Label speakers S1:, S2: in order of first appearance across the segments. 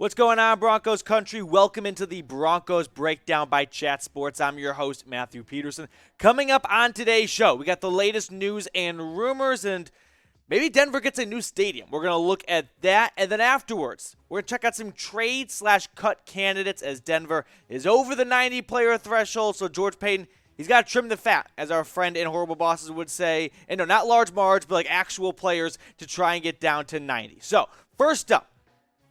S1: What's going on, Broncos country? Welcome into the Broncos Breakdown by Chat Sports. I'm your host, Matthew Peterson. Coming up on today's show, we got the latest news and rumors, and maybe Denver gets a new stadium. We're going to look at that, and then afterwards, we're going to check out some trade/cut candidates as Denver is over the 90-player threshold, so George Paton, he's got to trim the fat, as our friend in Horrible Bosses would say. And no, not large Marge, but like actual players to try and get down to 90. So, first up,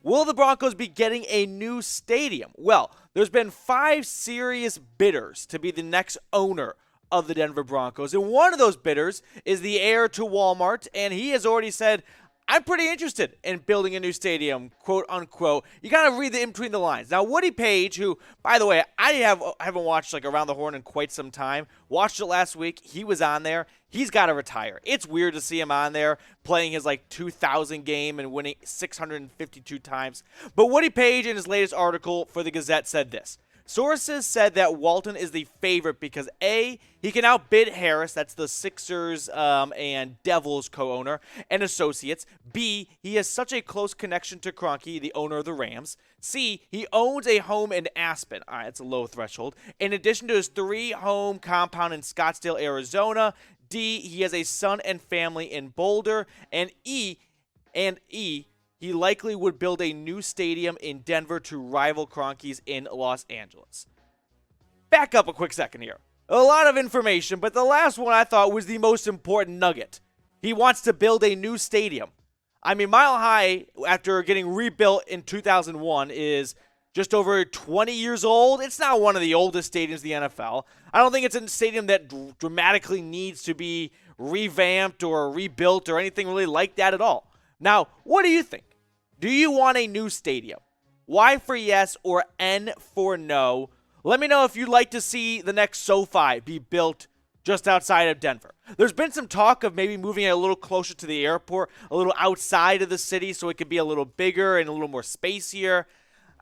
S1: will the Broncos be getting a new stadium? Well, there's been 5 serious bidders to be the next owner of the Denver Broncos. And one of those bidders is the heir to Walmart, and he has already said, I'm pretty interested in building a new stadium, quote unquote. You got to read the in between the lines. Now, Woody Page, who, by the way, I haven't watched like Around the Horn in quite some time, watched it last week. He was on there. He's got to retire. It's weird to see him on there playing his like 2000 game and winning 652 times. But Woody Page in his latest article for the Gazette said this. Sources said that Walton is the favorite because A, he can outbid Harris, that's the Sixers and Devils co-owner, and associates. B, he has such a close connection to Kroenke, the owner of the Rams. C, he owns a home in Aspen. All right, that's a low threshold. In addition to his 3-home compound in Scottsdale, Arizona. D, he has a son and family in Boulder. And E, he likely would build a new stadium in Denver to rival Kroenke's in Los Angeles. Back up a quick second here. A lot of information, but the last one I thought was the most important nugget. He wants to build a new stadium. I mean, Mile High, after getting rebuilt in 2001, is just over 20 years old. It's not one of the oldest stadiums in the NFL. I don't think it's a stadium that dramatically needs to be revamped or rebuilt or anything really like that at all. Now, what do you think? Do you want a new stadium? Y for yes or N for no? Let me know if you'd like to see the next SoFi be built just outside of Denver. There's been some talk of maybe moving it a little closer to the airport, a little outside of the city so it could be a little bigger and a little more spacier.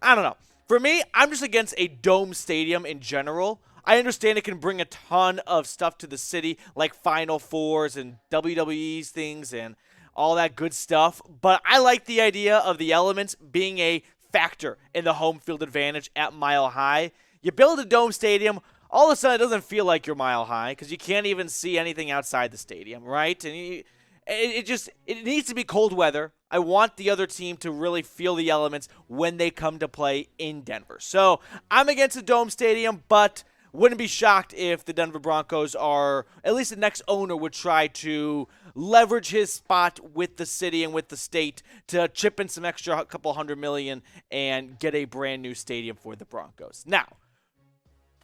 S1: I don't know. For me, I'm just against a dome stadium in general. I understand it can bring a ton of stuff to the city, like Final Fours and WWE's things and all that good stuff, but I like the idea of the elements being a factor in the home field advantage at Mile High. You build a dome stadium, all of a sudden it doesn't feel like you're Mile High because you can't even see anything outside the stadium, right? And it needs to be cold weather. I want the other team to really feel the elements when they come to play in Denver. So I'm against a dome stadium, but wouldn't be shocked if the Denver Broncos are, at least the next owner would try to leverage his spot with the city and with the state to chip in some extra couple $100 million and get a brand new stadium for the Broncos. Now,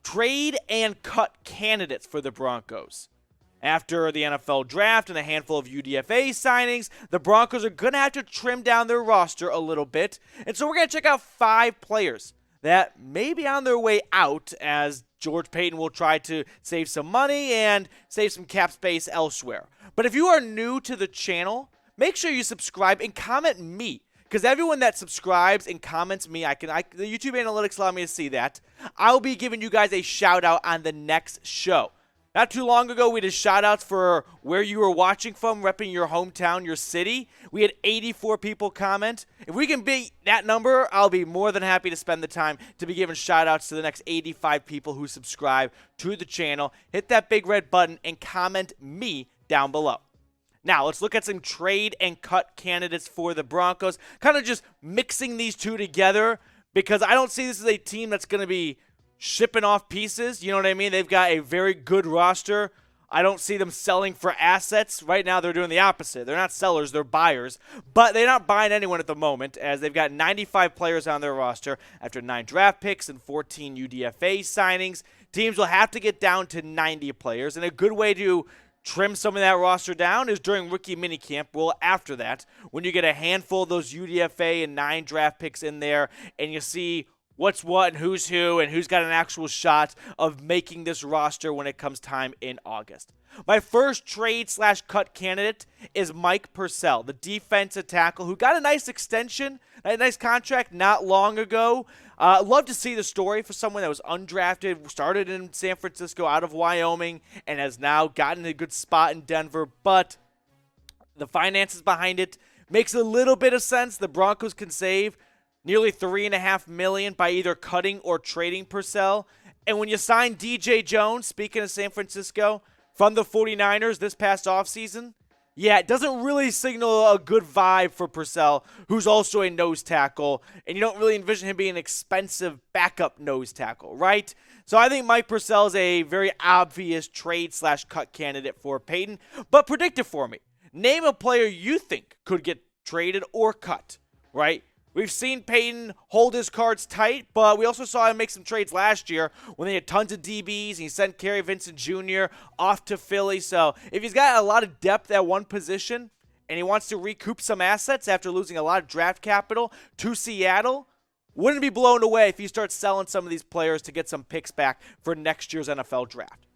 S1: trade and cut candidates for the Broncos. After the NFL draft and a handful of UDFA signings, the Broncos are going to have to trim down their roster a little bit. And so we're going to check out 5 players that may be on their way out as George Paton will try to save some money and save some cap space elsewhere. But if you are new to the channel, make sure you subscribe and comment me. Because everyone that subscribes and comments me, the YouTube analytics allow me to see that. I'll be giving you guys a shout out on the next show. Not too long ago, we did shout-outs for where you were watching from, repping your hometown, your city. We had 84 people comment. If we can beat that number, I'll be more than happy to spend the time to be giving shout-outs to the next 85 people who subscribe to the channel. Hit that big red button and comment me down below. Now, let's look at some trade and cut candidates for the Broncos. Kind of just mixing these two together because I don't see this as a team that's going to be shipping off pieces, you know what I mean? They've got a very good roster. I don't see them selling for assets. Right now, they're doing the opposite. They're not sellers, they're buyers. But they're not buying anyone at the moment, as they've got 95 players on their roster after 9 draft picks and 14 UDFA signings. Teams will have to get down to 90 players, and a good way to trim some of that roster down is during rookie minicamp. Well, after that, when you get a handful of those UDFA and 9 draft picks in there, and you see what's what and who's who and who's got an actual shot of making this roster when it comes time in August. My first trade/cut candidate is Mike Purcell, the defensive tackle who got a nice extension, a nice contract not long ago. Love to see the story for someone that was undrafted, started in San Francisco out of Wyoming, and has now gotten a good spot in Denver. But the finances behind it makes a little bit of sense. The Broncos can save nearly $3.5 million by either cutting or trading Purcell. And when you sign DJ Jones, speaking of San Francisco, from the 49ers this past offseason, yeah, it doesn't really signal a good vibe for Purcell, who's also a nose tackle, and you don't really envision him being an expensive backup nose tackle, right? So I think Mike Purcell is a very obvious trade/cut candidate for Paton, but predict it for me. Name a player you think could get traded or cut, right? We've seen Paton hold his cards tight, but we also saw him make some trades last year when they had tons of DBs, and he sent Kerry Vincent Jr. off to Philly. So if he's got a lot of depth at one position and he wants to recoup some assets after losing a lot of draft capital to Seattle, wouldn't be blown away if he starts selling some of these players to get some picks back for next year's NFL draft.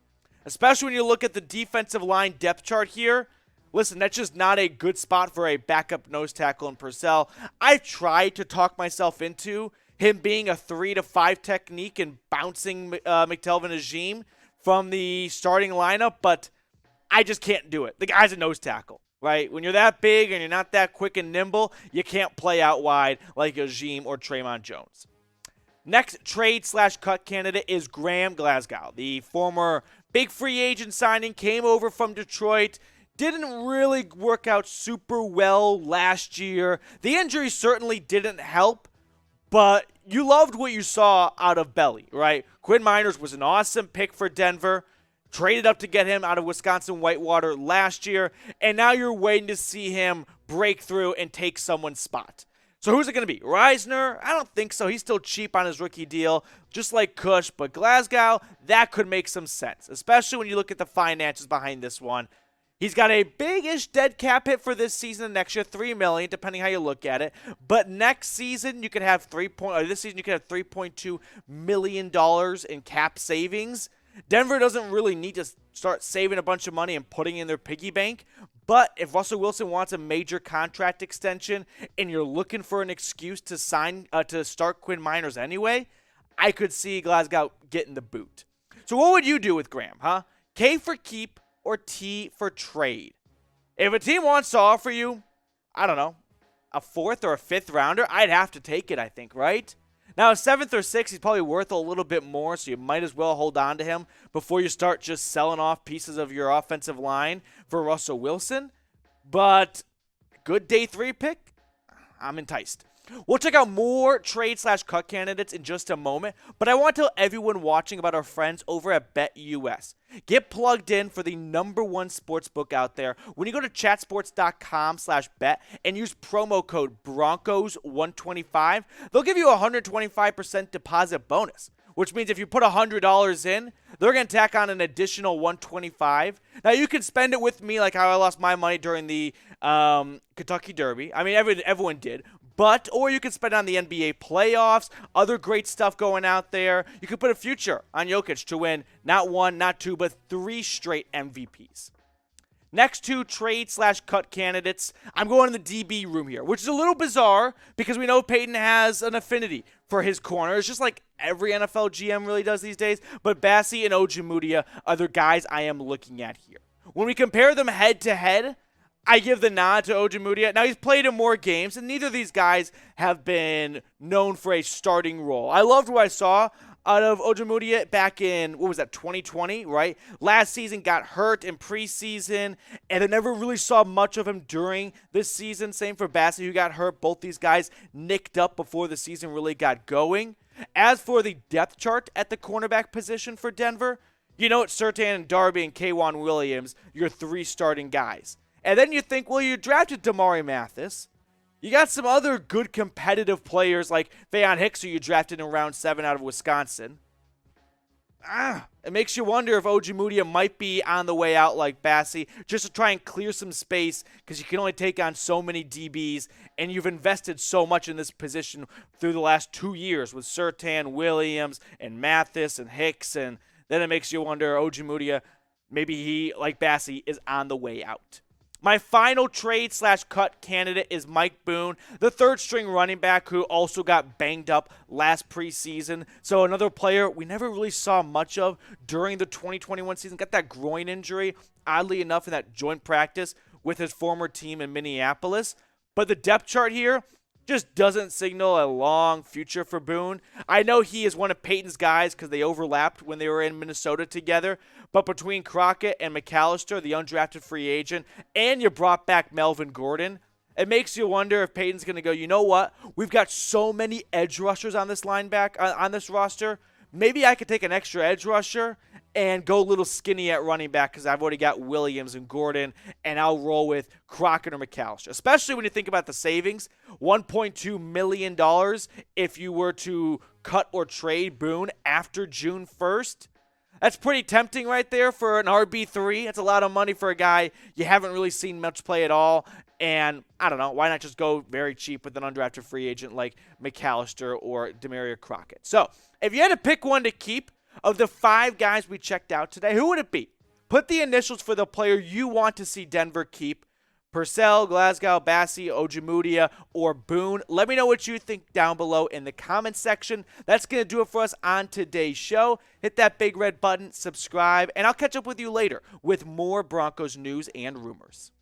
S1: Especially when you look at the defensive line depth chart here. Listen, that's just not a good spot for a backup nose tackle in Purcell. I've tried to talk myself into him being a 3-5 technique and bouncing McTelvin Agim from the starting lineup, but I just can't do it. The guy's a nose tackle, right? When you're that big and you're not that quick and nimble, you can't play out wide like Agim or Traymon Jones. Next trade/cut candidate is Graham Glasgow. The former big free agent signing came over from Detroit. Didn't really work out super well last year. The injury certainly didn't help, but you loved what you saw out of Belly, right? Quinn Miners was an awesome pick for Denver. Traded up to get him out of Wisconsin Whitewater last year, and now you're waiting to see him break through and take someone's spot. So who's it going to be? Reisner? I don't think so. He's still cheap on his rookie deal, just like Cush, but Glasgow, that could make some sense, especially when you look at the finances behind this one. He's got a big-ish dead cap hit for this season and next year, $3 million, depending how you look at it. But next season, you could have this season you could have $3.2 million in cap savings. Denver doesn't really need to start saving a bunch of money and putting in their piggy bank. But if Russell Wilson wants a major contract extension and you're looking for an excuse to start Quinn Miners anyway, I could see Glasgow getting the boot. So what would you do with Graham, huh? K for keep or T for trade? If a team wants to offer you, I don't know, a 4th or a 5th rounder, I'd have to take it, I think, right? Now, a 7th or 6th, he's probably worth a little bit more, so you might as well hold on to him before you start just selling off pieces of your offensive line for Russell Wilson. But good day 3 pick, I'm enticed. We'll check out more trade/cut candidates in just a moment, but I want to tell everyone watching about our friends over at BetUS. Get plugged in for the #1 sports book out there. When you go to chatsports.com/bet and use promo code Broncos125, they'll give you a 125% deposit bonus, which means if you put $100 in, they're going to tack on an additional $125. Now, you can spend it with me like how I lost my money during the Kentucky Derby. I mean, everyone did. Or you can spend it on the NBA playoffs, other great stuff going out there. You could put a future on Jokic to win not 1, not 2, but 3 straight MVPs. Next 2 trade/cut candidates, I'm going in the DB room here, which is a little bizarre because we know Paton has an affinity for his corners, just like every NFL GM really does these days. But Bassi and Ojemudia are the guys I am looking at here. When we compare them head-to-head, I give the nod to Ojemudia. Now, he's played in more games, and neither of these guys have been known for a starting role. I loved what I saw out of Ojemudia back in, 2020, right? Last season, got hurt in preseason, and I never really saw much of him during this season. Same for Bassi, who got hurt. Both these guys nicked up before the season really got going. As for the depth chart at the cornerback position for Denver, you know it's Surtain and Darby and K'Wan Williams, your 3 starting guys. And then you think, well, you drafted Damari Mathis. You got some other good competitive players like Faion Hicks, who you drafted in round 7 out of Wisconsin. It makes you wonder if Ojemudia might be on the way out like Bassi, just to try and clear some space because you can only take on so many DBs, and you've invested so much in this position through the last 2 years with Surtain, Williams, and Mathis, and Hicks, and then it makes you wonder, Ojemudia, maybe he, like Bassi, is on the way out. My final trade/cut candidate is Mike Boone, the 3rd-string running back who also got banged up last preseason. So another player we never really saw much of during the 2021 season. Got that groin injury, oddly enough, in that joint practice with his former team in Minneapolis. But the depth chart here, just doesn't signal a long future for Boone. I know he is one of Peyton's guys because they overlapped when they were in Minnesota together, but between Crockett and McAllister, the undrafted free agent, and you brought back Melvin Gordon, it makes you wonder if Peyton's going to go, you know what? We've got so many edge rushers on this on this roster. Maybe I could take an extra edge rusher and go a little skinny at running back because I've already got Williams and Gordon, and I'll roll with Crockett or McAllister. Especially when you think about the savings, $1.2 million if you were to cut or trade Boone after June 1st. That's pretty tempting right there for an RB3. That's a lot of money for a guy you haven't really seen much play at all. And I don't know, why not just go very cheap with an undrafted free agent like McAllister or Demario Crockett? So if you had to pick one to keep of the 5 guys we checked out today, who would it be? Put the initials for the player you want to see Denver keep. Purcell, Glasgow, Bassi, Ojemudia, or Boone. Let me know what you think down below in the comments section. That's going to do it for us on today's show. Hit that big red button, subscribe, and I'll catch up with you later with more Broncos news and rumors.